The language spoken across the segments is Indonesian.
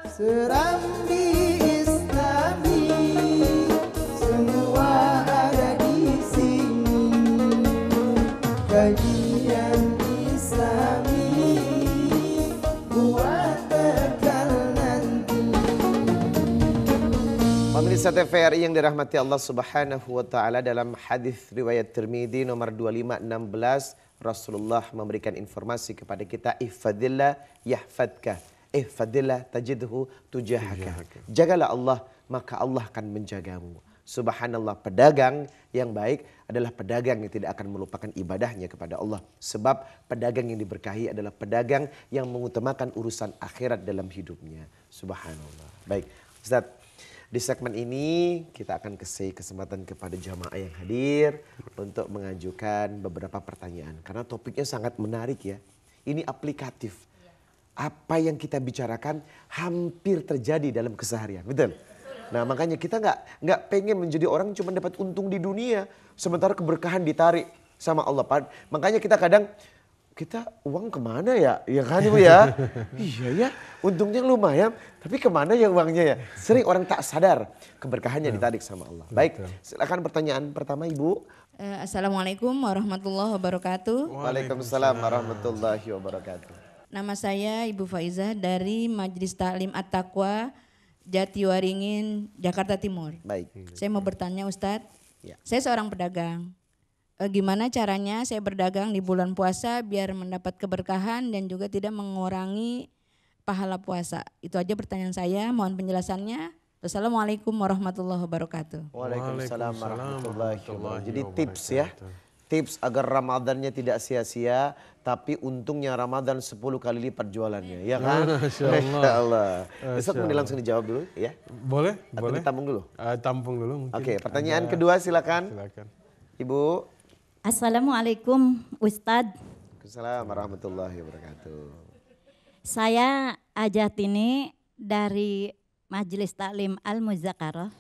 Serambi Islami semua ada di sini. Kajian Islami buat bekal nanti. Pemirsa TVRI yang dirahmati Allah Subhanahu wa taala, dalam hadis riwayat Tirmidzi nomor 2516, Rasulullah memberikan informasi kepada kita, ihfadillah yahfadka, ihfadillah tajidhu tujahaka. Jagalah Allah, maka Allah akan menjagamu. Subhanallah, pedagang yang baik adalah pedagang yang tidak akan melupakan ibadahnya kepada Allah. Sebab pedagang yang diberkahi adalah pedagang yang mengutamakan urusan akhirat dalam hidupnya. Subhanallah. Baik, Ustaz, di segmen ini kita akan kasih kesempatan kepada jamaah yang hadir untuk mengajukan beberapa pertanyaan. Karena topiknya sangat menarik ya. Ini aplikatif. Apa yang kita bicarakan hampir terjadi dalam keseharian. Betul? Nah, makanya kita nggak pengen menjadi orang cuma dapat untung di dunia. Sementara keberkahan ditarik sama Allah. Makanya kita kadang, kita uang kemana ya? Ya kan Ibu ya? Iya ya, untungnya lumayan. Tapi kemana ya uangnya ya? Sering orang tak sadar keberkahannya ditarik sama Allah. Baik, silakan pertanyaan pertama Ibu. Assalamualaikum warahmatullahi wabarakatuh. Waalaikumsalam warahmatullahi wabarakatuh. Nama saya Ibu Faizah dari Majelis Taklim At-Taqwa Jatiwaringin, Jakarta Timur. Baik. Saya mau bertanya Ustadz, Ya. saya seorang pedagang. Gimana caranya saya berdagang di bulan puasa biar mendapat keberkahan dan juga tidak mengurangi pahala puasa? Itu aja pertanyaan saya, mohon penjelasannya. Wassalamualaikum warahmatullahi wabarakatuh. Waalaikumsalam warahmatullahi wabarakatuh. Jadi tips ya, tips agar Ramadannya tidak sia-sia, tapi untungnya Ramadan 10 kali lipat jualannya, ya kan? Masya Allah. Ustaz mau langsung dijawab dulu ya? Boleh, Atau boleh. ditampung dulu? Tampung dulu mungkin. Oke, pertanyaan kedua silakan. Silakan. Ibu. Assalamualaikum Ustadz. Assalamualaikum warahmatullahi wabarakatuh. Saya Ajatini dari Majelis Taklim Al-Muzakarah,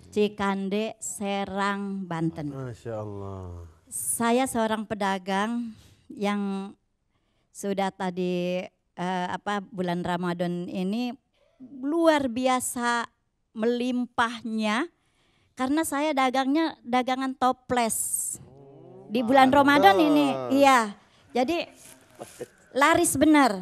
Cikande, Serang, Banten. Masya Allah. Saya seorang pedagang yang sudah tadi bulan Ramadan ini luar biasa melimpahnya karena saya dagangnya dagangan toples. Di bulan Ramadan ini, iya. Jadi laris benar.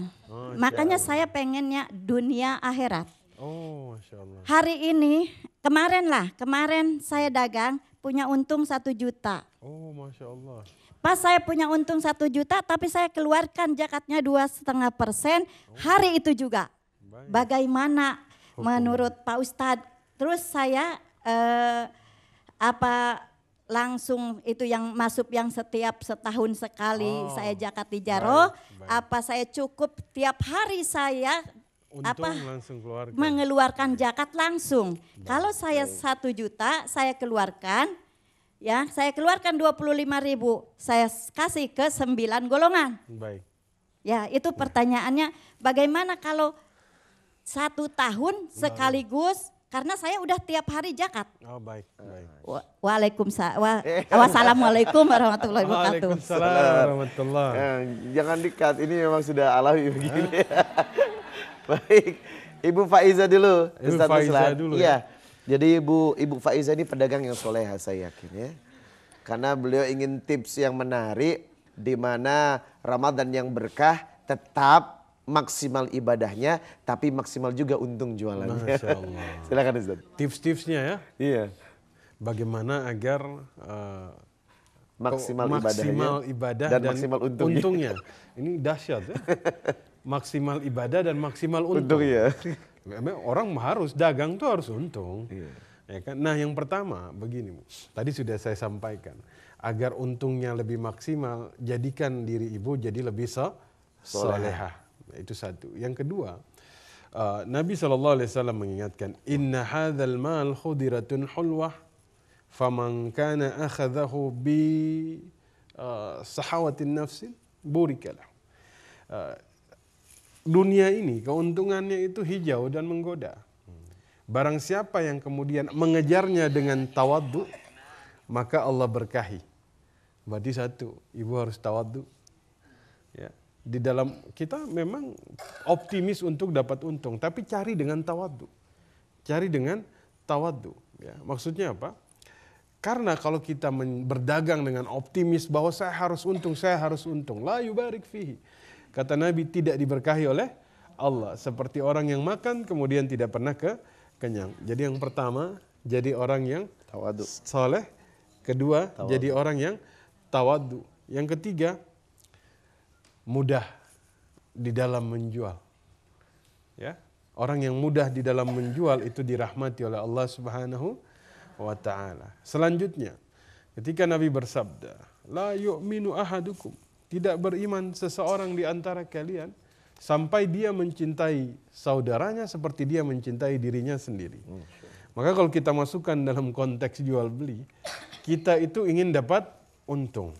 Makanya saya pengennya dunia akhirat. Oh, Masya Allah. Hari ini, kemarin saya dagang punya untung 1 juta. Oh, Masya Allah. Pas saya punya untung 1 juta, tapi saya keluarkan zakatnya 2,5%. Hari itu juga. Bagaimana menurut Pak Ustadz? Terus saya langsung itu yang masuk yang setiap setahun sekali saya zakat tijaroh, apa saya cukup tiap hari saya langsung keluarkan. mengeluarkan zakat langsung. Kalau saya 1 juta saya keluarkan, ya saya keluarkan 25.000, saya kasih ke 9 golongan. Baik. Ya itu pertanyaannya, bagaimana kalau 1 tahun sekaligus? Karena saya udah tiap hari zakat. Oh, baik, baik. Wassalamualaikum warahmatullahi wabarakatuh. Waalaikumsalam warahmatullahi. Jangan dikat, ini memang sudah alami begini. Baik, Ibu Faiza dulu. Ibu Faiza dulu ya. Jadi Ibu Faiza ini pedagang yang soleha saya yakin ya. Karena beliau ingin tips yang menarik di mana Ramadan yang berkah tetap maksimal ibadahnya, tapi maksimal juga untung jualannya. Masya Allah. Silakan Ustaz. Tips-tipsnya ya. Iya. Bagaimana agar Maksimal ibadah dan maksimal untungnya. Ini dahsyat ya. Maksimal ibadah dan maksimal untung. Ya. Memang orang harus dagang tuh harus untung. Iya. Ya kan? Nah yang pertama begini, tadi sudah saya sampaikan. Agar untungnya lebih maksimal, jadikan diri ibu jadi lebih solehah. Itu satu. Yang kedua, Nabi SAW mengingatkan, Inna hadzal mal khudiratun hulwah, faman kana akhadahu bi sahawatin nafsin, burikalah. Dunia ini keuntungannya itu hijau dan menggoda. Barang siapa yang kemudian mengejarnya dengan tawaddu, maka Allah berkahi. Berarti satu, ibu harus tawaddu. Ya. di dalam kita memang optimis untuk dapat untung, tapi cari dengan tawadhu. Cari dengan tawadhu. Ya, maksudnya apa? Karena kalau kita berdagang dengan optimis bahwa saya harus untung, la yubarik fihi. Kata Nabi, tidak diberkahi oleh Allah. Seperti orang yang makan kemudian tidak pernah kenyang. Jadi yang pertama, jadi orang yang Tawadhu. soleh. Kedua, jadi orang yang tawadhu. Yang ketiga, mudah di dalam menjual. Ya, orang yang mudah di dalam menjual itu dirahmati oleh Allah Subhanahu wa ta'ala. Selanjutnya, ketika Nabi bersabda, la yu'minu ahadukum, tidak beriman seseorang di antara kalian sampai dia mencintai saudaranya seperti dia mencintai dirinya sendiri. Maka kalau kita masukkan dalam konteks jual beli, kita itu ingin dapat untung.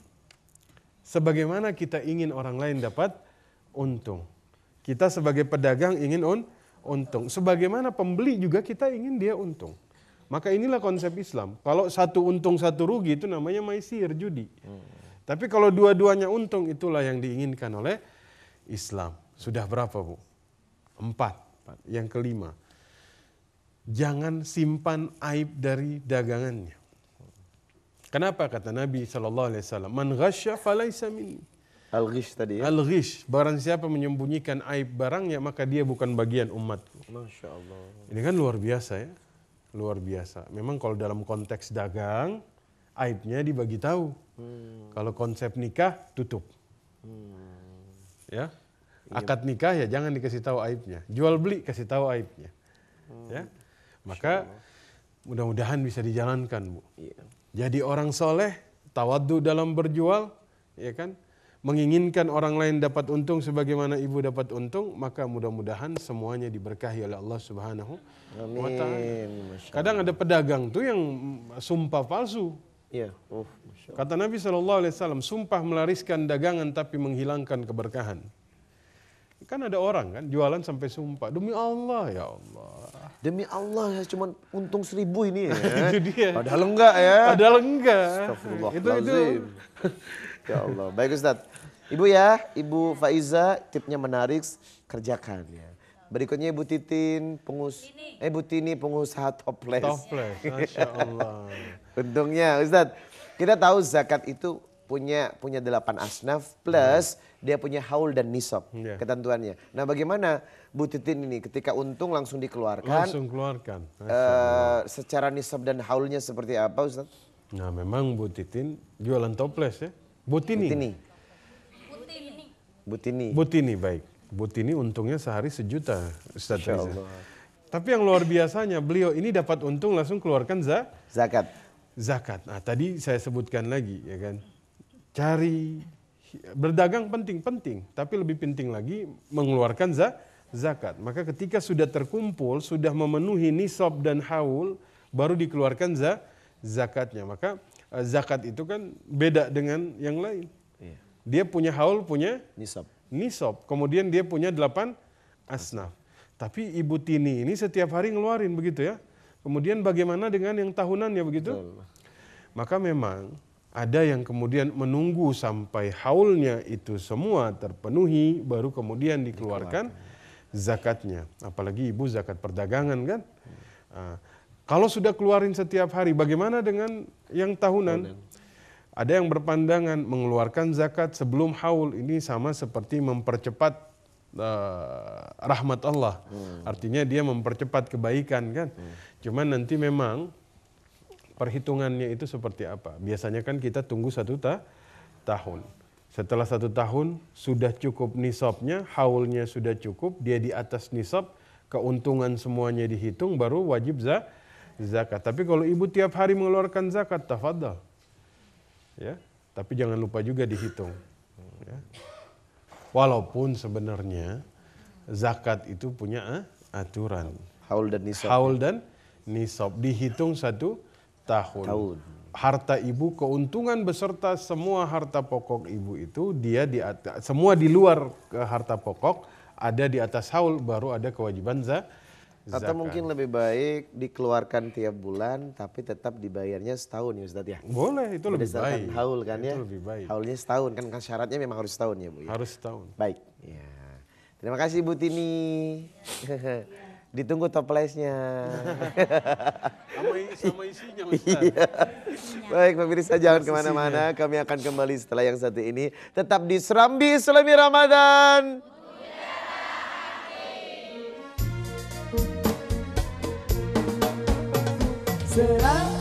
Sebagaimana kita ingin orang lain dapat untung. Kita sebagai pedagang ingin untung. Sebagaimana pembeli juga kita ingin dia untung. Maka inilah konsep Islam. Kalau satu untung satu rugi itu namanya maisir, judi. Tapi kalau dua-duanya untung, itulah yang diinginkan oleh Islam. Sudah berapa, Bu? 4. Yang kelima, jangan simpan aib dari dagangannya. Kenapa kata Nabi SAW, man ghasya falaysa minni. Al-ghish tadi ya. Al-ghish, barang siapa menyembunyikan aib barangnya maka dia bukan bagian umatku. Masya Allah. Ini kan luar biasa ya. Luar biasa. Memang kalau dalam konteks dagang, aibnya dibagi tahu. Kalau konsep nikah, tutup. Ya, akad nikah ya jangan dikasih tahu aibnya. Jual beli kasih tahu aibnya. Ya, maka mudah-mudahan bisa dijalankan, Bu. Jadi orang soleh, tawadhu dalam berjual, ya kan? Menginginkan orang lain dapat untung sebagaimana ibu dapat untung, maka mudah-mudahan semuanya diberkahi oleh Allah Subhanahu wa ta'ala. Kadang ada pedagang tuh yang sumpah palsu. Iya. Kata Nabi SAW, sumpah melariskan dagangan tapi menghilangkan keberkahan. Kan ada orang kan jualan sampai sumpah, demi Allah, ya Allah. Demi Allah ya cuma untung 1.000 ini ya. Itu dia. Padahal enggak ya. Padahal enggak. Astagfirullahaladzim. Ya Allah. Baik Ustadz. Ibu ya, Ibu Faiza tipnya menarik, kerjakan ya. Berikutnya Ibu Titin, Ibu Tini pengusaha toples. Toples, Masya Allah. Untungnya Ustadz, kita tahu zakat itu punya 8 asnaf plus dia punya haul dan nisab ketentuannya. Nah bagaimana Bu Titin ini ketika untung langsung dikeluarkan? Langsung keluarkan. Secara nisab dan haulnya seperti apa Ustadz? Nah memang Bu Titin jualan toples ya. Bu Tini. Bu Tini baik. Bu Tini untungnya sehari 1 juta Ustadz Riza. Tapi yang luar biasanya beliau ini dapat untung langsung keluarkan zakat. Nah tadi saya sebutkan lagi ya kan. Cari berdagang penting, tapi lebih penting lagi mengeluarkan zakat. Maka ketika sudah terkumpul, sudah memenuhi nisab dan haul, baru dikeluarkan zakatnya. Maka zakat itu kan beda dengan yang lain. Dia punya haul, punya nisab. Kemudian dia punya 8 asnaf. Tapi Ibu Tini ini setiap hari ngeluarin begitu ya. Kemudian bagaimana dengan yang tahunannya begitu? Maka memang ada yang kemudian menunggu sampai haulnya itu semua terpenuhi baru kemudian dikeluarkan zakatnya. Apalagi ibu zakat perdagangan kan. Kalau sudah keluarin setiap hari bagaimana dengan yang tahunan? Ada yang berpandangan mengeluarkan zakat sebelum haul ini sama seperti mempercepat rahmat Allah. Artinya dia mempercepat kebaikan kan. Cuman nanti memang perhitungannya itu seperti apa? Biasanya kan kita tunggu 1 tahun. Setelah 1 tahun sudah cukup nisabnya, haulnya sudah cukup, dia di atas nisab, keuntungan semuanya dihitung, baru wajib zakat. Tapi kalau ibu tiap hari mengeluarkan zakat, tafadhal. Ya, tapi jangan lupa juga dihitung. Ya. Walaupun sebenarnya zakat itu punya aturan. Haul dan nisab dihitung 1 tahun. Harta ibu, keuntungan beserta semua harta pokok ibu itu dia di atas, semua di luar ke harta pokok ada di atas haul, baru ada kewajiban Atau mungkin lebih baik dikeluarkan tiap bulan tapi tetap dibayarnya setahun ya Ustadz ya? Boleh, itu lebih Berdasarkan baik. haul kan ya? Itu lebih baik. Haulnya setahun kan syaratnya memang harus setahun ya Bu ya? Harus setahun. Baik. Ya. Terima kasih Bu Tini. Ditunggu toplesnya. Sama isinya Ustaz. Iya. Baik pemirsa jangan kemana-mana. Kami akan kembali setelah yang satu ini. Tetap di Serambi Selami Ramadan. Serambi